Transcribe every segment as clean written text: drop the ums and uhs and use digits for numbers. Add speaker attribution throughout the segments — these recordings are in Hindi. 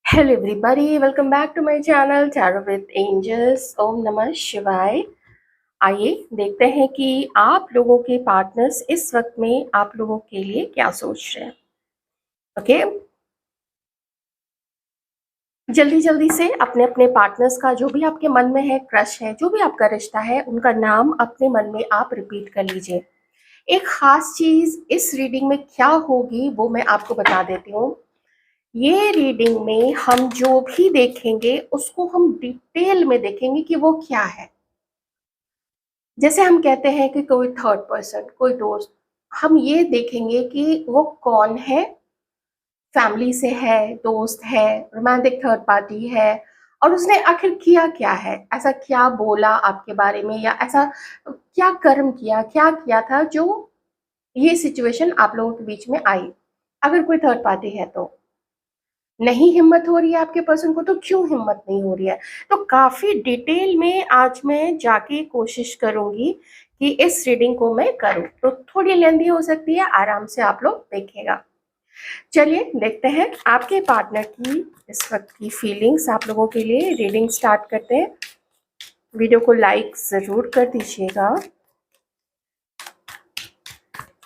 Speaker 1: Hello everybody, welcome back to my channel Tarot with Angels. ओम नमः शिवाय। आइए देखते हैं कि आप लोगों के पार्टनर्स इस वक्त में आप लोगों के लिए क्या सोच रहे हैं। ओके, जल्दी जल्दी से अपने अपने पार्टनर्स का जो भी आपके मन में है, क्रश है, जो भी आपका रिश्ता है, उनका नाम अपने मन में आप रिपीट कर लीजिए। एक खास चीज इस रीडिंग में क्या होगी वो मैं आपको बता देती हूँ। ये रीडिंग में हम जो भी देखेंगे उसको हम डिटेल में देखेंगे कि वो क्या है। जैसे हम कहते हैं कि कोई थर्ड पर्सन, कोई दोस्त, हम ये देखेंगे कि वो कौन है, फैमिली से है, दोस्त है, रोमांटिक थर्ड पार्टी है, और उसने आखिर किया क्या है, ऐसा क्या बोला आपके बारे में, या ऐसा क्या कर्म किया, क्या किया था जो ये सिचुएशन आप लोगों के बीच में आई। अगर कोई थर्ड पार्टी है तो नहीं हिम्मत हो रही है आपके पर्सन को, तो क्यों हिम्मत नहीं हो रही है। तो काफी डिटेल में आज मैं जाके कोशिश करूंगी कि इस रीडिंग को मैं करूं, तो थोड़ी लेंदी हो सकती है, आराम से आप लोग देखिएगा। चलिए देखते हैं आपके पार्टनर की इस वक्त की फीलिंग्स आप लोगों के लिए। रीडिंग स्टार्ट करते हैं। वीडियो को लाइक जरूर कर दीजिएगा।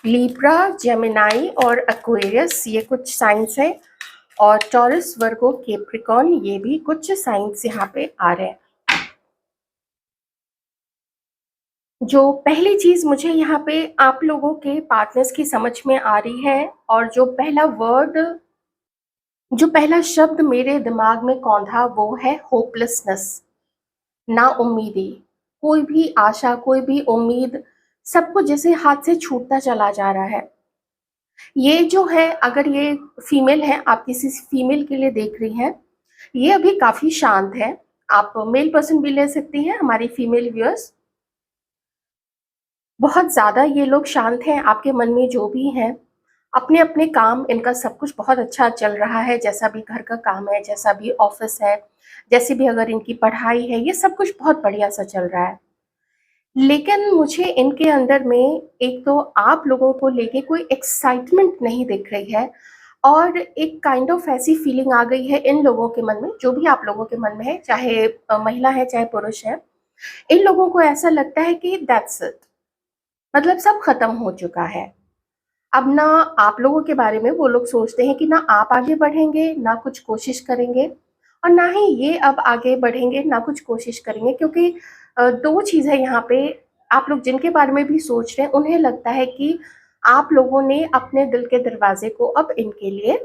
Speaker 1: लिब्रा, जेमिनाई और एक्वेरियस ये कुछ साइंस है, और टॉरस, वर्गो, कैप्रिकॉर्न ये भी कुछ साइंस यहाँ पे आ रहे हैं। जो पहली चीज मुझे यहाँ पे आप लोगों के पार्टनर्स की समझ में आ रही है, और जो पहला वर्ड, जो पहला शब्द मेरे दिमाग में कौंधा, वो है होपलेसनेस, ना उम्मीदी। कोई भी आशा, कोई भी उम्मीद, सब कुछ जैसे हाथ से छूटता चला जा रहा है। ये जो है, अगर ये फीमेल है, आप किसी फीमेल के लिए देख रही हैं, ये अभी काफी शांत है। आप मेल पर्सन भी ले सकती हैं, हमारी फीमेल व्यूअर्स। बहुत ज्यादा ये लोग शांत हैं। आपके मन में जो भी है, अपने अपने काम, इनका सब कुछ बहुत अच्छा चल रहा है। जैसा भी घर का काम है, जैसा भी ऑफिस है, जैसी भी अगर इनकी पढ़ाई है, ये सब कुछ बहुत बढ़िया सा चल रहा है। लेकिन मुझे इनके अंदर में एक तो आप लोगों को लेके कोई एक्साइटमेंट नहीं दिख रही है, और एक काइंड ऑफ ऐसी फीलिंग आ गई है इन लोगों के मन में, जो भी आप लोगों के मन में है, चाहे महिला है चाहे पुरुष है। इन लोगों को ऐसा लगता है कि दैट्स इट, मतलब सब खत्म हो चुका है। अब ना आप लोगों के बारे में वो लोग सोचते हैं कि ना आप आगे बढ़ेंगे, ना कुछ कोशिश करेंगे, और ना ही ये अब आगे बढ़ेंगे, ना कुछ कोशिश करेंगे। क्योंकि दो चीज़ है यहाँ पे। आप लोग जिनके बारे में भी सोच रहे हैं, उन्हें लगता है कि आप लोगों ने अपने दिल के दरवाजे को अब इनके लिए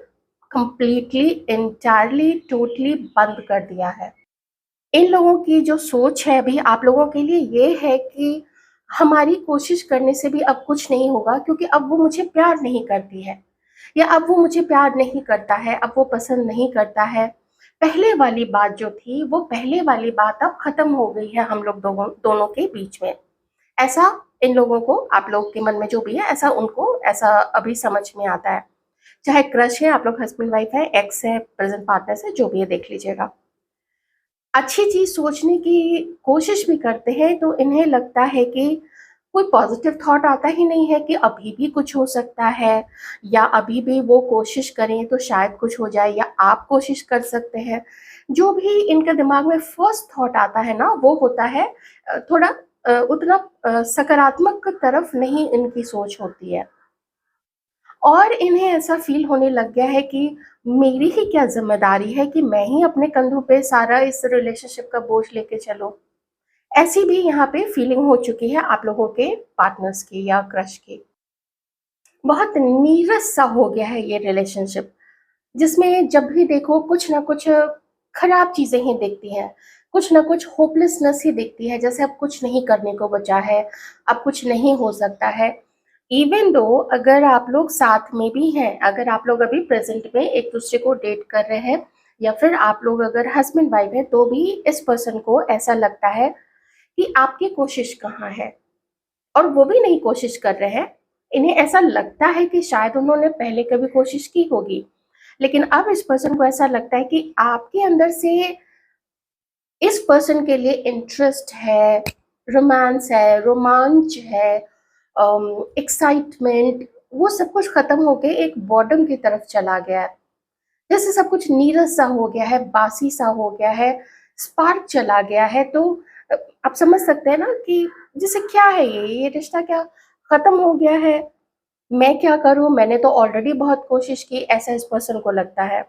Speaker 1: कंप्लीटली, इंटायरली, टोटली बंद कर दिया है। इन लोगों की जो सोच है अभी आप लोगों के लिए ये है कि हमारी कोशिश करने से भी अब कुछ नहीं होगा, क्योंकि अब वो मुझे प्यार नहीं करती है, या अब वो मुझे प्यार नहीं करता है, अब वो पसंद नहीं करता है। पहले वाली बात जो थी, वो पहले वाली बात अब खत्म हो गई है हम लोग दोनों दोनों के बीच में। ऐसा इन लोगों को, आप लोग के मन में जो भी है, ऐसा उनको ऐसा अभी समझ में आता है। चाहे क्रश है, आप लोग हस्बैंड वाइफ है, एक्स है, प्रेजेंट पार्टनर है, जो भी है देख लीजिएगा। अच्छी चीज सोचने की कोशिश भी करते हैं, तो इन्हें लगता है कि कोई पॉजिटिव थॉट आता ही नहीं है कि अभी भी कुछ हो सकता है, या अभी भी वो कोशिश करें तो शायद कुछ हो जाए, या आप कोशिश कर सकते हैं। जो भी इनके दिमाग में फर्स्ट थॉट आता है ना, वो होता है थोड़ा उतना सकारात्मक तरफ नहीं इनकी सोच होती है। और इन्हें ऐसा फील होने लग गया है कि मेरी ही क्या जिम्मेदारी है कि मैं ही अपने कंधों पे सारा इस रिलेशनशिप का बोझ लेके चलूं। ऐसी भी यहाँ पे फीलिंग हो चुकी है आप लोगों के पार्टनर्स की या क्रश की। बहुत नीरस सा हो गया है ये रिलेशनशिप, जिसमें जब भी देखो कुछ ना कुछ खराब चीजें ही दिखती हैं, कुछ ना कुछ होपलेसनेस ही दिखती है, जैसे अब कुछ नहीं करने को बचा है, अब कुछ नहीं हो सकता है। इवन दो अगर आप लोग साथ में भी हैं, अगर आप लोग अभी प्रेजेंट में एक दूसरे को डेट कर रहे हैं, या फिर आप लोग अगर हस्बैंड वाइफ है, तो भी इस पर्सन को ऐसा लगता है कि आपकी कोशिश कहाँ है, और वो भी नहीं कोशिश कर रहे हैं। इन्हें ऐसा लगता है कि शायद उन्होंने पहले कभी कोशिश की होगी, लेकिन अब इस पर्सन को ऐसा लगता है कि आपके अंदर से इस पर्सन के लिए इंटरेस्ट है, रोमांस है, रोमांच है, एक्साइटमेंट, वो सब कुछ खत्म होके एक बॉर्डम की तरफ चला गया है। जैसे सब कुछ नीरस सा हो गया है, बासी सा हो गया है, स्पार्क चला गया है। तो अ, आप समझ सकते हैं ना कि जैसे क्या है ये रिश्ता क्या खत्म हो गया है? मैं क्या करूँ? मैंने तो ऑलरेडी बहुत कोशिश की, ऐसा इस पर्सन को लगता है।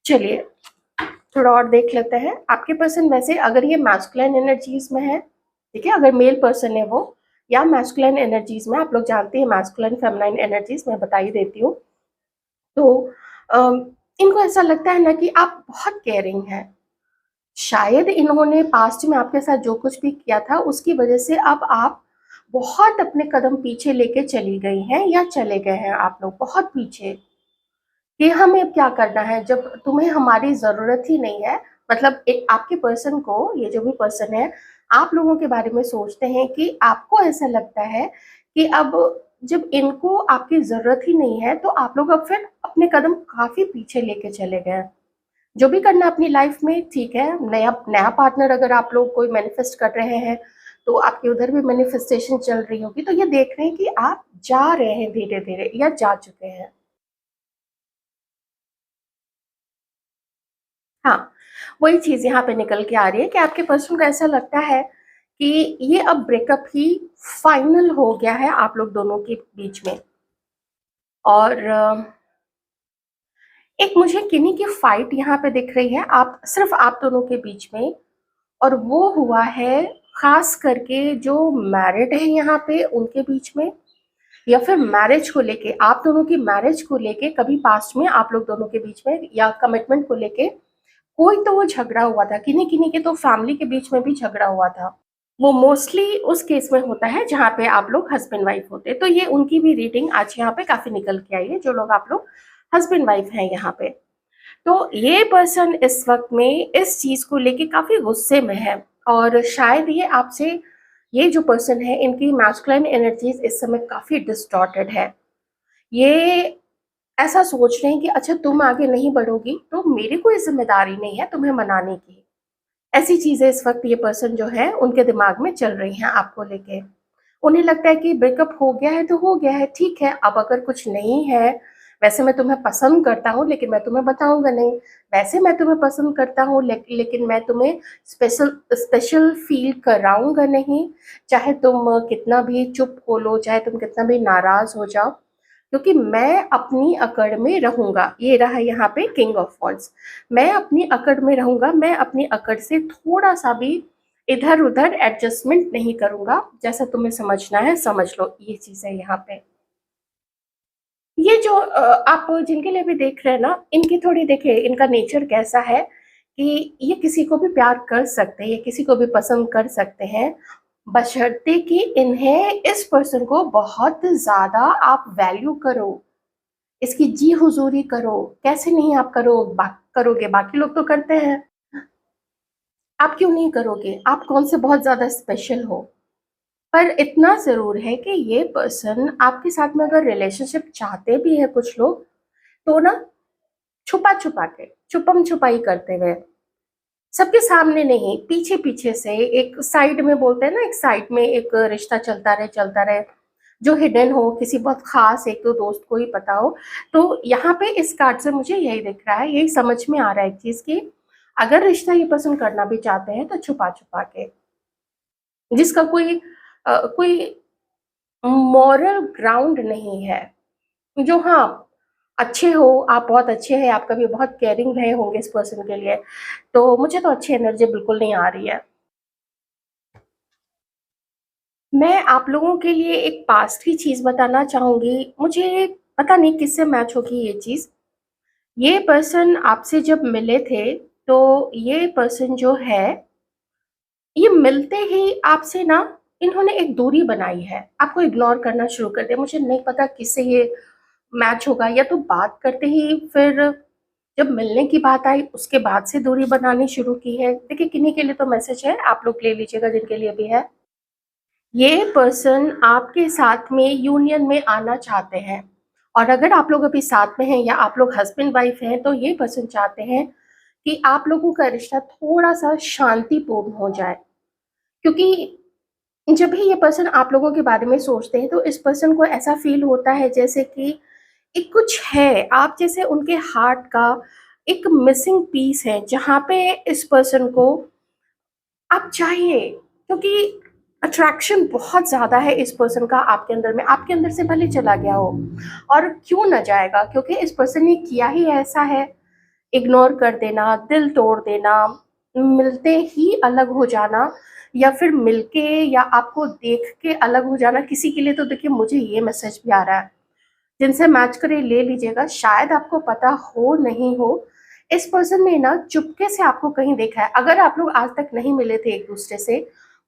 Speaker 1: चलिए थोड़ा और देख लेते हैं। आपके पर्सन वैसे अगर ये मैस्कुलिन एनर्जीज में है, ठीक है, अगर मेल पर्सन है वो, या मैस्कुलिन एनर्जीज में, आप लोग जानते हैं मैस्कुलिन फेमिनाइन एनर्जीज, मैं बता ही देती हूँ। तो अम, इनको ऐसा लगता है ना कि आप बहुत केयरिंग हैं। शायद इन्होंने पास्ट में आपके साथ जो कुछ भी किया था उसकी वजह से अब आप बहुत अपने कदम पीछे लेके चली गई हैं या चले गए हैं आप लोग बहुत पीछे, कि हमें अब क्या करना है जब तुम्हें हमारी ज़रूरत ही नहीं है। मतलब एक आपके पर्सन को, ये जो भी पर्सन है, आप लोगों के बारे में सोचते हैं कि आपको ऐसा लगता है कि अब जब इनको आपकी ज़रूरत ही नहीं है तो आप लोग अब फिर अपने कदम काफ़ी पीछे लेके चले गए। जो भी करना अपनी लाइफ में ठीक है, नया नया पार्टनर अगर आप लोग कोई मैनिफेस्ट कर रहे हैं तो आपके उधर भी मैनिफेस्टेशन चल रही होगी, तो ये देख रहे हैं कि आप जा रहे हैं धीरे धीरे या जा चुके हैं। हाँ, वही चीज़ यहाँ पे निकल के आ रही है कि आपके पर्सन को ऐसा लगता है कि ये अब ब्रेकअप ही फाइनल हो गया है आप लोग दोनों के बीच में। और एक मुझे किन्हीं की फाइट यहाँ पे दिख रही है, आप सिर्फ आप दोनों के बीच में। और वो हुआ है खास करके जो मैरिड है यहाँ पे उनके बीच में, या फिर मैरिज को लेके, आप दोनों की मैरिज को लेके कभी पास्ट में आप लोग दोनों के बीच में, या कमिटमेंट को लेके कोई तो वो झगड़ा हुआ था। किन्हीं किन्हीं के तो फैमिली के बीच में भी झगड़ा हुआ था। वो मोस्टली उस केस में होता है जहाँ पे आप लोग हस्बैंड वाइफ होते हैं। तो ये उनकी भी रीडिंग आज यहाँ पे काफी निकल के आई है, जो लोग आप लोग हस्बैंड वाइफ हैं यहाँ पे। तो ये पर्सन इस वक्त में इस चीज को लेके काफी गुस्से में है, और शायद ये आपसे, ये जो पर्सन है इनकी मैस्कुलिन एनर्जीज इस समय काफी डिस्टॉर्टेड है। ये ऐसा सोच रहे हैं कि अच्छा तुम आगे नहीं बढ़ोगी तो मेरी कोई जिम्मेदारी नहीं है तुम्हें मनाने की। ऐसी चीजें इस वक्त ये पर्सन जो है उनके दिमाग में चल रही हैं आपको लेके। उन्हें लगता है कि ब्रेकअप हो गया है तो हो गया है, ठीक है, अब अगर कुछ नहीं है, वैसे मैं तुम्हें पसंद करता हूँ लेकिन मैं तुम्हें बताऊंगा नहीं। वैसे मैं तुम्हें पसंद करता हूँ लेकिन मैं तुम्हें स्पेशल स्पेशल फील कराऊंगा नहीं। चाहे तुम कितना भी चुप हो लो, चाहे तुम कितना भी नाराज हो जाओ, क्योंकि मैं अपनी अकड़ में रहूंगा। ये रहा यहाँ पे किंग ऑफ वॉन्ड्स। मैं अपनी अकड़ में रहूंगा, मैं अपनी अकड़ से थोड़ा सा भी इधर उधर एडजस्टमेंट नहीं करूंगा। जैसा तुम्हें समझना है समझ लो, ये चीज है यहाँ पे। ये जो आप जिनके लिए भी देख रहे हैं ना, इनकी थोड़ी देखिए इनका नेचर कैसा है कि ये किसी को भी प्यार कर सकते हैं, ये किसी को भी पसंद कर सकते हैं, बशर्ते कि इन्हें इस पर्सन को बहुत ज्यादा आप वैल्यू करो, इसकी जी हुजूरी करो। कैसे नहीं आप करोगे, बाकी लोग तो करते हैं, आप क्यों नहीं करोगे? आप कौन से बहुत ज्यादा स्पेशल हो? पर इतना जरूर है कि ये पर्सन आपके साथ में अगर रिलेशनशिप चाहते भी है कुछ लोग, तो ना छुपा छुपा के, छुपम छुपाई करते हुए, सबके सामने नहीं, पीछे पीछे से, एक साइड में बोलते हैं ना, एक साइड में एक रिश्ता चलता रहे, जो हिडन हो, किसी बहुत खास एक दो दोस्त को ही पता हो। तो यहाँ पे इस कार्ड से मुझे यही दिख रहा है, यही समझ में आ रहा है एक चीज की, अगर रिश्ता ये पसंद करना भी चाहते हैं तो छुपा छुपा के, जिसका कोई मॉरल ग्राउंड नहीं है। जो हाँ, अच्छे हो आप, बहुत अच्छे हैं, आप कभी बहुत केयरिंग रहे होंगे इस पर्सन के लिए। तो मुझे तो अच्छी एनर्जी बिल्कुल नहीं आ रही है। मैं आप लोगों के लिए एक पास्ट की चीज बताना चाहूंगी, मुझे पता नहीं किससे मैच होगी ये चीज। ये पर्सन आपसे जब मिले थे, तो ये पर्सन जो है, ये मिलते ही आपसे ना, इन्होंने एक दूरी बनाई है, आपको इग्नोर करना शुरू कर दिया। मुझे नहीं पता किससे ये मैच होगा, या तो बात करते ही फिर जब मिलने की बात आई उसके बाद से दूरी बनानी शुरू की है। देखिए किन्हीं के लिए तो मैसेज है, आप लोग ले लीजिएगा जिनके लिए भी है। ये पर्सन आपके साथ में यूनियन में आना चाहते हैं, और अगर आप लोग अभी साथ में हैं या आप लोग हस्बैंड वाइफ हैं, तो ये पर्सन चाहते हैं कि आप लोगों का रिश्ता थोड़ा सा शांतिपूर्ण हो जाए। क्योंकि जब भी ये पर्सन आप लोगों के बारे में सोचते हैं तो इस पर्सन को ऐसा फील होता है जैसे कि एक कुछ है, आप जैसे उनके हार्ट का एक मिसिंग पीस है, जहाँ पे इस पर्सन को आप चाहिए, क्योंकि अट्रैक्शन बहुत ज़्यादा है इस पर्सन का आपके अंदर में, आपके अंदर से भले चला गया हो, और क्यों ना जाएगा, क्योंकि इस पर्सन ने किया ही ऐसा है। इग्नोर कर देना, दिल तोड़ देना, मिलते ही अलग हो जाना, या फिर मिलके या आपको देख के अलग हो जाना। किसी के लिए तो देखिए, मुझे ये मैसेज भी आ रहा है, जिनसे मैच करे ले लीजिएगा, शायद आपको पता हो नहीं हो, इस पर्सन ने ना चुपके से आपको कहीं देखा है। अगर आप लोग आज तक नहीं मिले थे एक दूसरे से,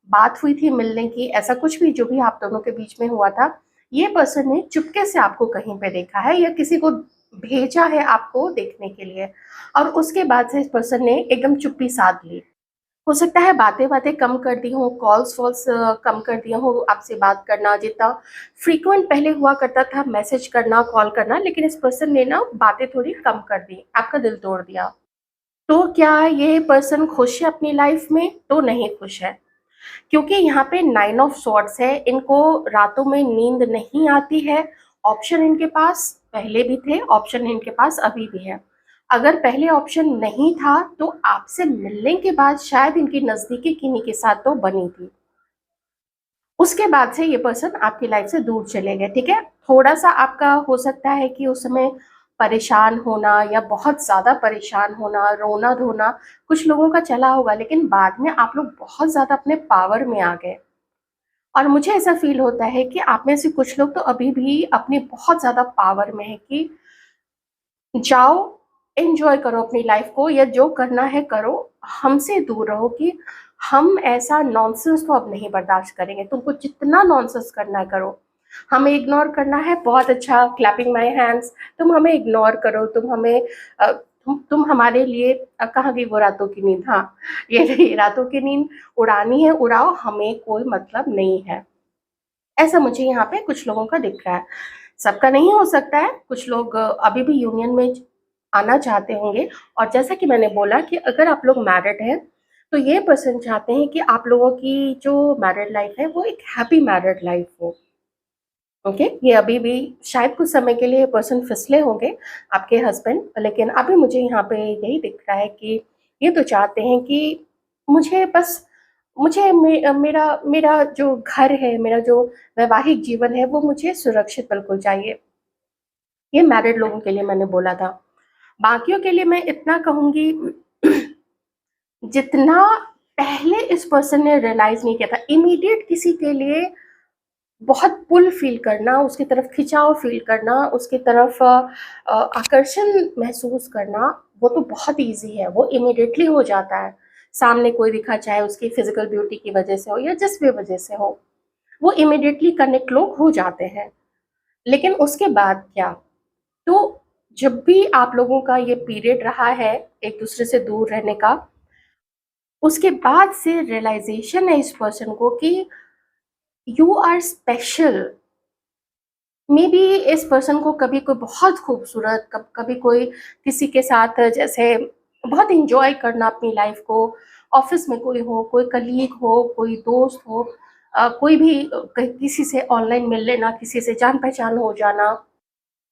Speaker 1: बात हुई थी मिलने की, ऐसा कुछ भी जो भी आप दोनों के बीच में हुआ था, ये पर्सन ने चुपके से आपको कहीं पे देखा है, या किसी को भेजा है आपको देखने के लिए, और उसके बाद से इस पर्सन ने एकदम चुप्पी साध ली। हो सकता है बातें-वातें कम कर दी हों, कॉल्स-वॉल्स कम कर दिया हो, आपसे बात करना जितना फ्रीक्वेंट पहले हुआ करता था, मैसेज करना, कॉल करना, लेकिन इस पर्सन ने ना बातें थोड़ी कम कर दी, आपका दिल तोड़ दिया। तो क्या ये पर्सन खुश है अपनी लाइफ में? तो नहीं खुश है, क्योंकि यहाँ पे 9 ऑफ सॉर्ड्स है, इनको रातों में नींद नहीं आती है। ऑप्शन इनके पास पहले भी थे, ऑप्शन इनके पास अभी भी है। अगर पहले ऑप्शन नहीं था, तो आपसे मिलने के बाद शायद इनकी नज़दीकी किन्हीं के साथ तो बनी थी। उसके बाद से ये पर्सन आपकी लाइफ से दूर चले गए, ठीक है? थोड़ा-सा आपका हो सकता है कि उस समय परेशान होना या बहुत ज़्यादा परेशान होना, रोना-धोना कुछ लोगों का चला होगा, लेकिन बाद में आप लोग बहुत ज़्यादा अपने पावर में आ गए। और मुझे ऐसा फ़ील होता है कि आप में से कुछ लोग तो अभी भी अपनी बहुत ज़्यादा पावर में हैं कि जाओ, एन्जॉय करो अपनी लाइफ़ को, या जो करना है करो, हमसे दूर रहो, कि हम ऐसा नॉनसेंस तो अब नहीं बर्दाश्त करेंगे। तुमको जितना नॉनसेंस करना है करो। हमें इग्नोर करना है, बहुत अच्छा, क्लैपिंग माय हैंड्स। तुम हमें इग्नोर करो, तुम हमें तुम हमारे लिए कहाँ गई वो रातों की नींद? हाँ, ये रही रातों की नींद, उड़ानी है उड़ाओ, हमें कोई मतलब नहीं है। ऐसा मुझे यहाँ पे कुछ लोगों का दिख रहा है। सबका नहीं हो सकता है, कुछ लोग अभी भी यूनियन में आना चाहते होंगे, और जैसा कि मैंने बोला कि अगर आप लोग मैरिड हैं, तो ये पर्सन चाहते हैं कि आप लोगों की जो मैरिड लाइफ़ है, वो एक हैप्पी मैरिड लाइफ़ हो। ओके? ये अभी भी शायद कुछ समय के लिए पर्सन फिसले होंगे, आपके हस्बैंड, लेकिन अभी मुझे यहाँ पे यही दिख रहा है कि ये तो चाहते हैं कि मुझे बस मुझे मेरा मेरा जो घर है, मेरा जो वैवाहिक जीवन है, वो मुझे सुरक्षित बिल्कुल चाहिए। ये मैरिड लोगों के लिए मैंने बोला था। बाकियों के लिए मैं इतना कहूँगी, जितना पहले इस पर्सन ने रियलाइज़ नहीं किया था, इमीडिएट किसी के लिए बहुत पुल फ़ील करना, उसकी तरफ खिंचाव फ़ील करना, उसकी तरफ आकर्षण महसूस करना, वो तो बहुत ईज़ी है, वो इमीडिएटली हो जाता है। सामने कोई दिखा, चाहे उसकी फ़िज़िकल ब्यूटी की वजह से हो या जिस भी वजह से हो, वो इमीडिएटली कनेक्ट लोग हो जाते हैं। लेकिन उसके बाद क्या? तो जब भी आप लोगों का ये पीरियड रहा है एक-दूसरे से दूर रहने का, उसके बाद से रियलाइज़ेशन है इस पर्सन को कि you are special. Maybe इस पर्सन को कभी कोई बहुत खूबसूरत, कभी कोई किसी के साथ जैसे बहुत एंजॉय करना अपनी लाइफ को, ऑफिस में कोई हो, कोई कलीग हो, कोई दोस्त हो, कोई भी किसी से ऑनलाइन मिल लेना, किसी से जान पहचान हो जाना,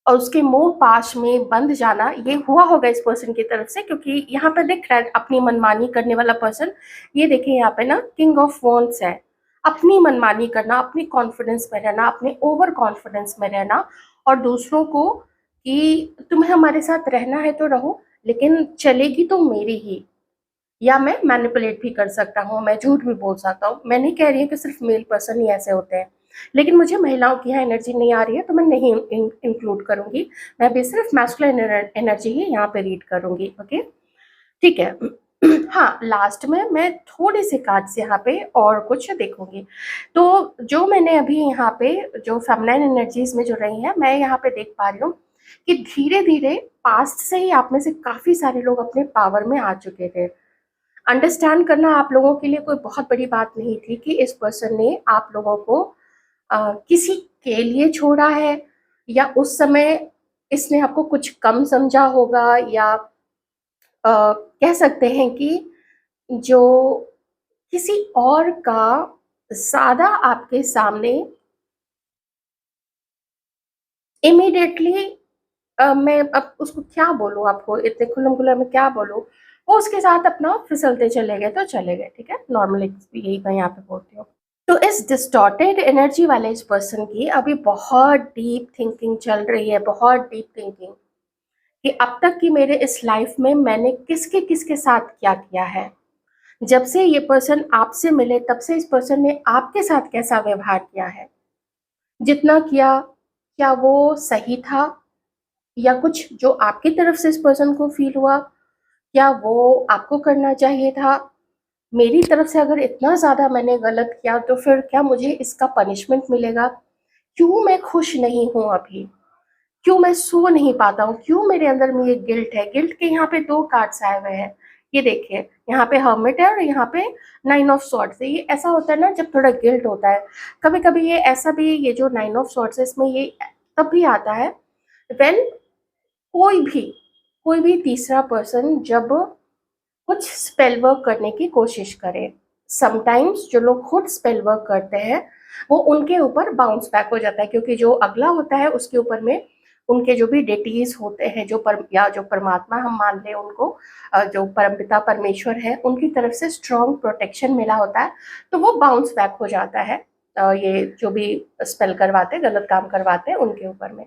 Speaker 1: और उसके मोह पाश में बंध जाना, ये हुआ होगा इस पर्सन की तरफ से, क्योंकि यहाँ पे दिख रहा है अपनी मनमानी करने वाला पर्सन। ये देखिए यहाँ पे ना किंग ऑफ वॉन्ड्स है। अपनी मनमानी करना, अपनी कॉन्फिडेंस में रहना, अपने ओवर कॉन्फिडेंस में रहना, और दूसरों को कि तुम्हें हमारे साथ रहना है तो रहो, लेकिन चलेगी तो मेरी ही, या मैं मैनिपुलेट भी कर सकता हूँ, मैं झूठ भी बोल सकता हूँ। मैं नहीं कह रही हूँ कि सिर्फ मेल पर्सन ही ऐसे होते हैं, लेकिन मुझे महिलाओं की यहाँ एनर्जी नहीं आ रही है, तो मैं नहीं इंक्लूड करूँगी। मैं भी सिर्फ मैस्कुलिन एनर्जी ही यहाँ पे रीड करूँगी। ओके, ठीक है। हाँ, लास्ट में मैं थोड़े से कार्ड्स यहाँ पे और कुछ देखूंगी। तो जो मैंने अभी यहाँ पे जो फेमिनाइन एनर्जीज में जो रही हैं, मैं यहाँ पे देख पा रही हूँ कि धीरे धीरे पास्ट से ही आप में से काफी सारे लोग अपने पावर में आ चुके थे। अंडरस्टैंड करना आप लोगों के लिए कोई बहुत बड़ी बात नहीं थी कि इस पर्सन ने आप लोगों को किसी के लिए छोड़ा है, या उस समय इसने आपको कुछ कम समझा होगा, या कह सकते हैं कि जो किसी और का ज़्यादा आपके सामने इमीडिएटली मैं अब उसको क्या बोलूँ आपको, इतने खुल्लम-खुल्ला मैं क्या बोलूँ? वो उसके साथ अपना फिसलते चले गए तो चले गए, ठीक है? नॉर्मली यही मैं यहाँ पे बोलती हूँ। तो इस डिस्टॉर्टेड एनर्जी वाले इस पर्सन की अभी बहुत डीप थिंकिंग चल रही है, बहुत डीप थिंकिंग कि अब तक की मेरे इस लाइफ में मैंने किसके-किसके साथ क्या किया है। जब से ये पर्सन आपसे मिले तब से इस पर्सन ने आपके साथ कैसा व्यवहार किया है? जितना किया, क्या वो सही था? या कुछ जो आपकी तरफ से इस पर्सन को फ़ील हुआ, क्या वो आपको करना चाहिए था? मेरी तरफ से अगर इतना ज़्यादा मैंने गलत किया तो फिर क्या मुझे इसका पनिशमेंट मिलेगा? क्यों मैं खुश नहीं हूँ अभी? क्यों मैं सो नहीं पाता हूँ? क्यों मेरे अंदर में ये गिल्ट है? गिल्ट के यहाँ पे 2 कार्ड्स आए हुए हैं। ये देखिए, यहाँ पे हर्मिट है और यहाँ पे 9 ऑफ सॉर्ड्स है। ये ऐसा होता है ना जब थोड़ा गिल्ट होता है। कभी-कभी ये ऐसा भी, ये जो 9 ऑफ सॉर्ड्स है इसमें ये तब भी आता है व्हेन कोई भी तीसरा पर्सन जब कुछ स्पेल वर्क करने की कोशिश करे। समटाइम्स जो लोग खुद स्पेल वर्क करते हैं वो उनके ऊपर बाउंस बैक हो जाता है, क्योंकि जो अगला होता है उसके ऊपर में उनके जो भी डेटीज होते हैं, जो या जो परमात्मा हम मान लें उनको, जो परमपिता परमेश्वर है उनकी तरफ से स्ट्रॉन्ग प्रोटेक्शन मिला होता है, तो वो बाउंस बैक हो जाता है। ये जो भी स्पेल करवाते हैं, गलत काम करवाते हैं उनके ऊपर में,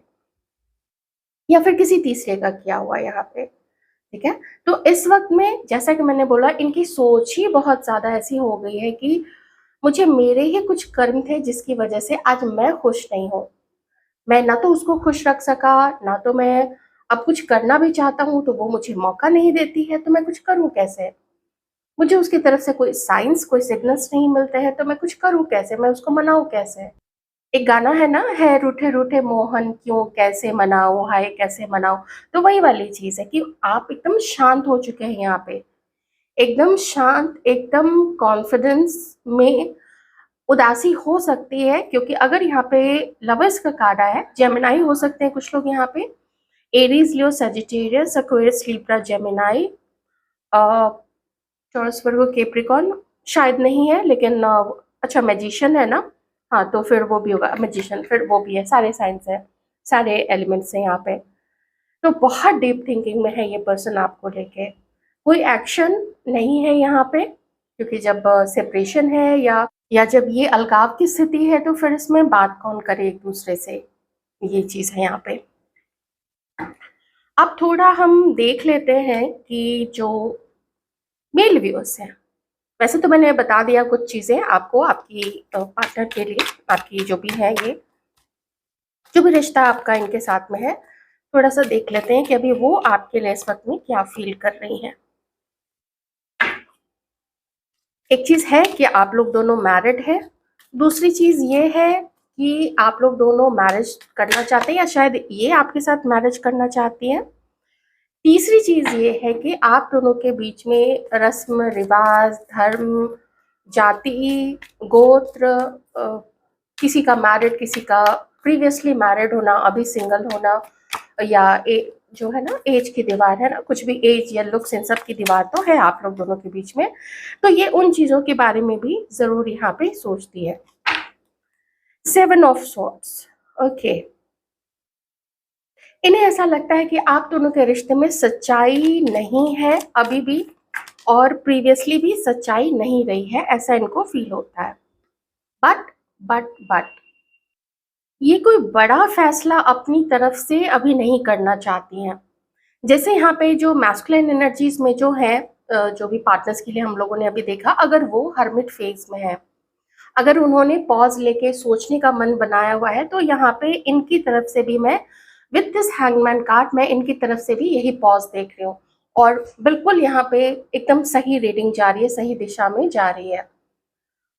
Speaker 1: या फिर किसी तीसरे का किया हुआ यहाँ पे, ठीक है? तो इस वक़्त में जैसा कि मैंने बोला, इनकी सोच ही बहुत ज़्यादा ऐसी हो गई है कि मुझे मेरे ही कुछ कर्म थे जिसकी वज़ह से आज मैं खुश नहीं हूँ। मैं ना तो उसको खुश रख सका, ना तो मैं अब कुछ करना भी चाहता हूँ तो वो मुझे मौका नहीं देती है, तो मैं कुछ करूँ कैसे? मुझे उसकी तरफ से कोई साइन्स, कोई सिग्नल्स नहीं मिलते हैं, तो मैं कुछ करूँ कैसे? मैं उसको मनाऊँ कैसे? एक गाना है ना, है रूठे रूठे मोहन क्यों कैसे मनाऊं, हाय कैसे मनाऊं। तो वही वाली चीज है कि आप एकदम शांत हो चुके हैं यहाँ पे, एकदम शांत, एकदम कॉन्फिडेंस में उदासी हो सकती है, क्योंकि अगर यहाँ पे लवर्स का कार्ड आया है, जेमिनाई हो सकते हैं कुछ लोग यहाँ पे, Aries, Leo, Sagittarius, Aquarius, Libra, Gemini, Taurus, Virgo, Capricorn शायद नहीं है, लेकिन अच्छा मैजिशियन है ना, हाँ तो फिर वो भी होगा मैजिशियन, फिर वो भी है, सारे साइंस है, सारे एलिमेंट्स हैं यहाँ पे। तो बहुत डीप थिंकिंग में है ये पर्सन आपको लेके। कोई एक्शन नहीं है यहाँ पे, क्योंकि जब सेपरेशन है या जब ये अलगाव की स्थिति है तो फिर इसमें बात कौन करे एक दूसरे से, ये चीज़ है यहाँ पे। अब थोड़ा हम देख लेते हैं कि जो मेल व्यूअर्स हैं, वैसे तो मैंने बता दिया कुछ चीज़ें आपको, आपकी पार्टनर के लिए, आपकी जो भी है ये, जो भी रिश्ता आपका इनके साथ में है, थोड़ा सा देख लेते हैं कि अभी वो आपके लिए इस वक्त में क्या फील कर रही हैं। एक चीज़ है कि आप लोग दोनों मैरिड हैं, दूसरी चीज़ ये है कि आप लोग दोनों मैरिज करना चाहते हैं या शायद ये आपके साथ मैरिज करना चाहती हैं। तीसरी चीज़ ये है कि आप दोनों के बीच में रस्म, रिवाज, धर्म, जाति, गोत्र, किसी का मैरिड, किसी का प्रीवियसली मैरिड होना, अभी सिंगल होना, या जो है ना एज की दीवार है ना, कुछ भी एज या लुक्स, इन सब की दीवार तो है आप लोग दोनों के बीच में। तो ये उन चीज़ों के बारे में भी ज़रूर यहाँ पे सोचती है। 7 ऑफ सॉर्ड्स, ओके। इन्हें ऐसा लगता है कि आप दोनों के रिश्ते में सच्चाई नहीं है अभी भी, और प्रीवियसली भी सच्चाई नहीं रही है, ऐसा इनको फील होता है। बट ये कोई बड़ा फैसला अपनी तरफ से अभी नहीं करना चाहती हैं। जैसे यहाँ पे जो मैस्कुलिन एनर्जीज में जो है, जो भी पार्टनर्स के लिए हम लोगों ने अभी देखा, अगर वो हर्मिट फेज में है, अगर उन्होंने पॉज लेके सोचने का मन बनाया हुआ है, तो यहाँ पे इनकी तरफ से भी मैं विद दिस हैंगमैन कार्ड, मैं इनकी तरफ से भी यही पॉज देख रही हूँ, और बिल्कुल यहाँ पे एकदम सही रीडिंग जा रही है, सही दिशा में जा रही है।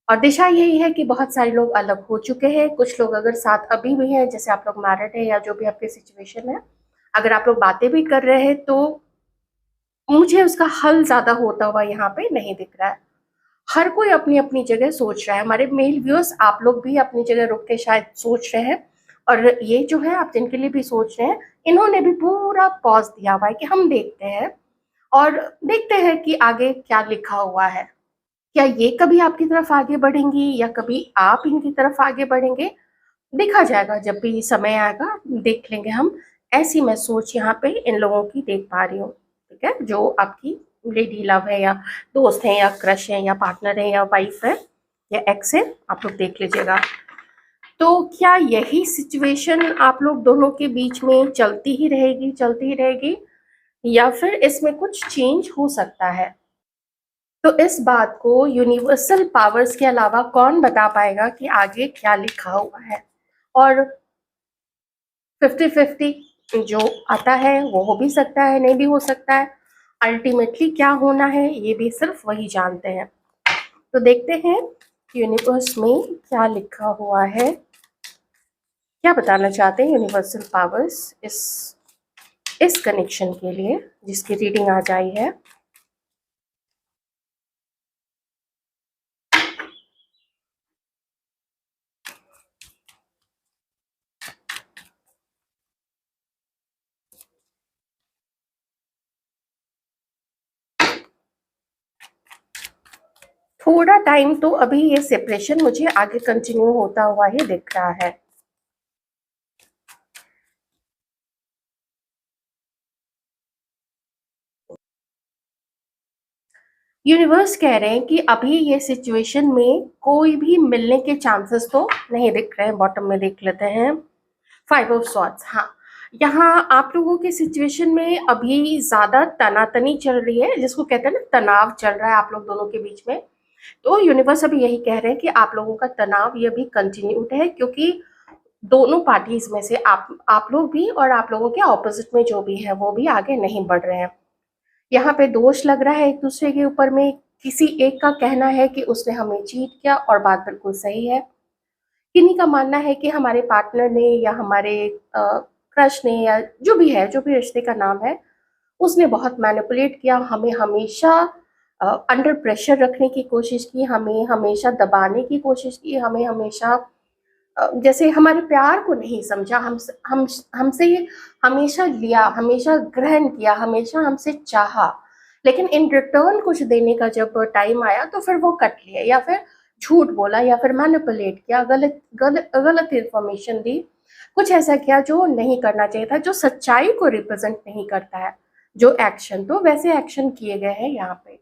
Speaker 1: और दिशा यही है कि बहुत सारे लोग अलग हो चुके हैं, कुछ लोग अगर साथ अभी भी हैं, जैसे आप लोग मैरिड है या जो भी आपकी सिचुएशन है, अगर आप लोग बातें भी कर रहे हैं तो मुझे उसका हल ज्यादा होता हुआ यहाँ पे नहीं दिख रहा है। हर कोई अपनी अपनी जगह सोच रहा है, हमारे मेल व्यूअर्स आप लोग भी अपनी जगह रुक के शायद सोच रहे हैं, और ये जो है आप जिनके लिए भी सोच रहे हैं, इन्होंने भी पूरा पॉज दिया हुआ है कि हम देखते हैं और देखते हैं कि आगे क्या लिखा हुआ है। क्या ये कभी आपकी तरफ आगे बढ़ेंगी या कभी आप इनकी तरफ आगे बढ़ेंगे, देखा जाएगा, जब भी समय आएगा देख लेंगे हम ऐसी मैं सोच यहाँ पे इन लोगों की देख पा रही हूँ, ठीक है? जो आपकी लेडी लव है या दोस्त है या क्रश है या पार्टनर है या वाइफ है या एक्स है, आप लोग देख लीजिएगा। तो क्या यही सिचुएशन आप लोग दोनों के बीच में चलती ही रहेगी या फिर इसमें कुछ चेंज हो सकता है? तो इस बात को यूनिवर्सल पावर्स के अलावा कौन बता पाएगा कि आगे क्या लिखा हुआ है? और 50-50 जो आता है वो हो भी सकता है, नहीं भी हो सकता है। अल्टीमेटली क्या होना है ये भी सिर्फ वही जानते हैं। तो देखते हैं यूनिवर्स में क्या लिखा हुआ है, क्या बताना चाहते हैं यूनिवर्सल पावर्स इस कनेक्शन के लिए जिसकी रीडिंग आज आई है। थोड़ा टाइम तो अभी ये सेपरेशन मुझे आगे कंटिन्यू होता हुआ ही दिख रहा है। यूनिवर्स कह रहे हैं कि अभी ये सिचुएशन में कोई भी मिलने के चांसेस तो नहीं दिख रहे हैं। बॉटम में देख लेते हैं, 5 ऑफ सॉर्ड्स। हाँ, यहाँ आप लोगों के सिचुएशन में अभी ज्यादा तनातनी चल रही है, जिसको कहते हैं ना तनाव चल रहा है आप लोग दोनों के बीच में। तो यूनिवर्स अभी यही कह रहे हैं कि आप लोगों का तनाव ये भी कंटिन्यूड है, क्योंकि दोनों पार्टीज में से आप लोग भी और आप लोगों के ऑपोजिट में जो भी है वो भी आगे नहीं बढ़ रहे हैं। यहाँ पे दोष लग रहा है एक दूसरे के ऊपर में। किसी एक का कहना है कि उसने हमें चीट किया और बात बिल्कुल सही है। किन्हीं का मानना है कि हमारे पार्टनर ने या हमारे क्रश ने या जो भी है, जो भी रिश्ते का नाम है, उसने बहुत मैनिपुलेट किया, हमें हमेशा अंडर प्रेशर रखने की कोशिश की, हमें हमेशा दबाने की कोशिश की, हमें हमेशा जैसे हमारे प्यार को नहीं समझा, हम हमसे ये हमेशा लिया, हमेशा ग्रहण किया, हमेशा हमसे चाहा, लेकिन इन रिटर्न कुछ देने का जब टाइम आया तो फिर वो कट लिया या फिर झूठ बोला या फिर मैनिपुलेट किया, गलत गलत गलत इंफॉर्मेशन दी, कुछ ऐसा किया जो नहीं करना चाहिए था, जो सच्चाई को रिप्रेजेंट नहीं करता है। जो एक्शन, तो वैसे एक्शन किए गए हैं यहाँ पे।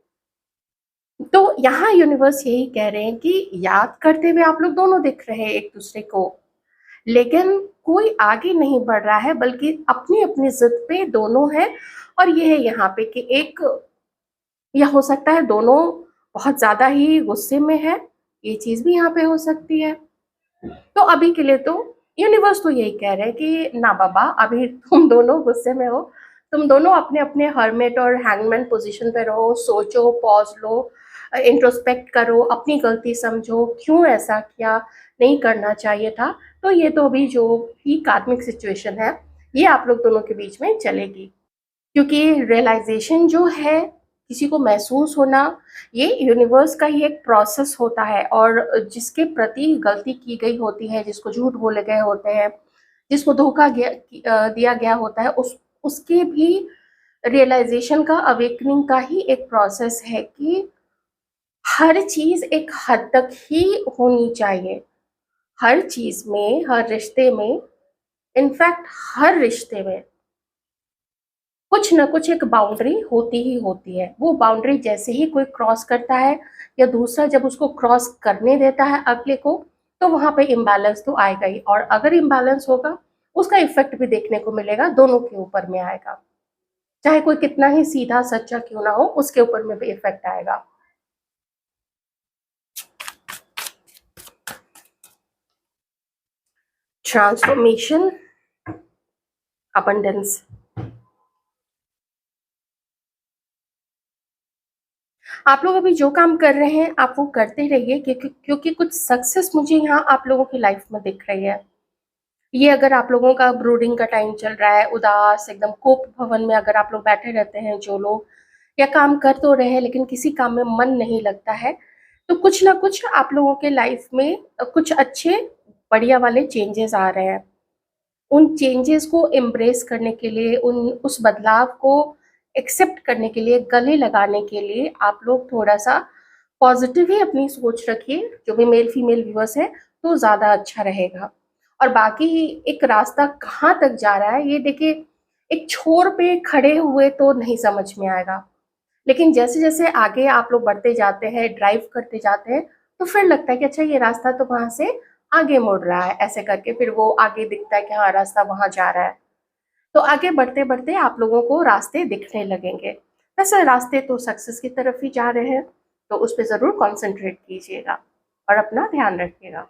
Speaker 1: तो यहाँ यूनिवर्स यही कह रहे हैं कि याद करते हुए आप लोग दोनों दिख रहे हैं एक दूसरे को, लेकिन कोई आगे नहीं बढ़ रहा है, बल्कि अपनी अपनी जिद पे दोनों हैं। और ये है यहाँ पे कि एक, या हो सकता है दोनों बहुत ज्यादा ही गुस्से में है, ये चीज भी यहाँ पे हो सकती है। तो अभी के लिए तो यूनिवर्स तो यही कह रहे हैं कि ना बाबा, अभी तुम दोनों गुस्से में हो, तुम दोनों अपने अपने हर्मिट और हैंगमैन पोजीशन पे रहो, सोचो, पॉज लो, इंट्रोस्पेक्ट करो, अपनी गलती समझो, क्यों ऐसा किया, नहीं करना चाहिए था। तो ये तो अभी जो भी कार्मिक सिचुएशन है ये आप लोग दोनों के बीच में चलेगी, क्योंकि रियलाइजेशन जो है, किसी को महसूस होना, ये यूनिवर्स का ही एक प्रोसेस होता है। और जिसके प्रति गलती की गई होती है, जिसको झूठ बोले गए होते हैं, जिसको दिया गया होता है, उसके भी रियलाइजेशन का, अवेकनिंग का ही एक प्रोसेस है कि हर चीज एक हद तक ही होनी चाहिए। हर चीज में, हर रिश्ते में, इनफैक्ट हर रिश्ते में कुछ ना कुछ एक बाउंड्री होती ही होती है। वो बाउंड्री जैसे ही कोई क्रॉस करता है या दूसरा जब उसको क्रॉस करने देता है अगले को, तो वहां पे इम्बैलेंस तो आएगा ही। और अगर इम्बैलेंस होगा, उसका इफेक्ट भी देखने को मिलेगा, दोनों के ऊपर में आएगा। चाहे कोई कितना ही सीधा सच्चा क्यों ना हो, उसके ऊपर में भी इफेक्ट आएगा। Transformation, abundance. आप लोग अभी जो काम कर रहे हैं आप वो करते रहिए, क्योंकि कुछ सक्सेस मुझे यहाँ आप लोगों की लाइफ में दिख रही है। ये अगर आप लोगों का ब्रूडिंग का टाइम चल रहा है, उदास एकदम कोप भवन में अगर आप लोग बैठे रहते हैं जो लोग, या काम कर तो रहे हैं लेकिन किसी काम में मन नहीं लगता है, तो कुछ ना कुछ आप लोगों के लाइफ में कुछ अच्छे बढ़िया वाले चेंजेस आ रहे हैं। उन चेंजेस को एम्ब्रेस करने के लिए, उस बदलाव को एक्सेप्ट करने के लिए, गले लगाने के लिए आप लोग थोड़ा सा पॉजिटिव ही अपनी सोच रखिए। जो भी मेल फीमेल व्यूअर्स है तो ज़्यादा अच्छा रहेगा। और बाकी एक रास्ता कहाँ तक जा रहा है, ये देखिए एक छोर पे खड़े हुए तो नहीं समझ में आएगा। लेकिन जैसे-जैसे आगे आप लोग बढ़ते जाते हैं, ड्राइव करते जाते हैं, तो फिर लगता है कि अच्छा ये रास्ता तो वहाँ से आगे मुड़ रहा है, ऐसे करके फिर वो आगे दिखता है कि हाँ, रास्ता वहाँ जा रहा है। तो आगे बढ़ते-बढ़ते आप लोगों को रास्ते दिखने लगेंगे। वैसे रास्ते तो सक्सेस की तरफ ही जा रहे हैं, तो उस पे ज़रूर कॉन्संट्रेट कीजिएगा और अपना ध्यान रखिएगा।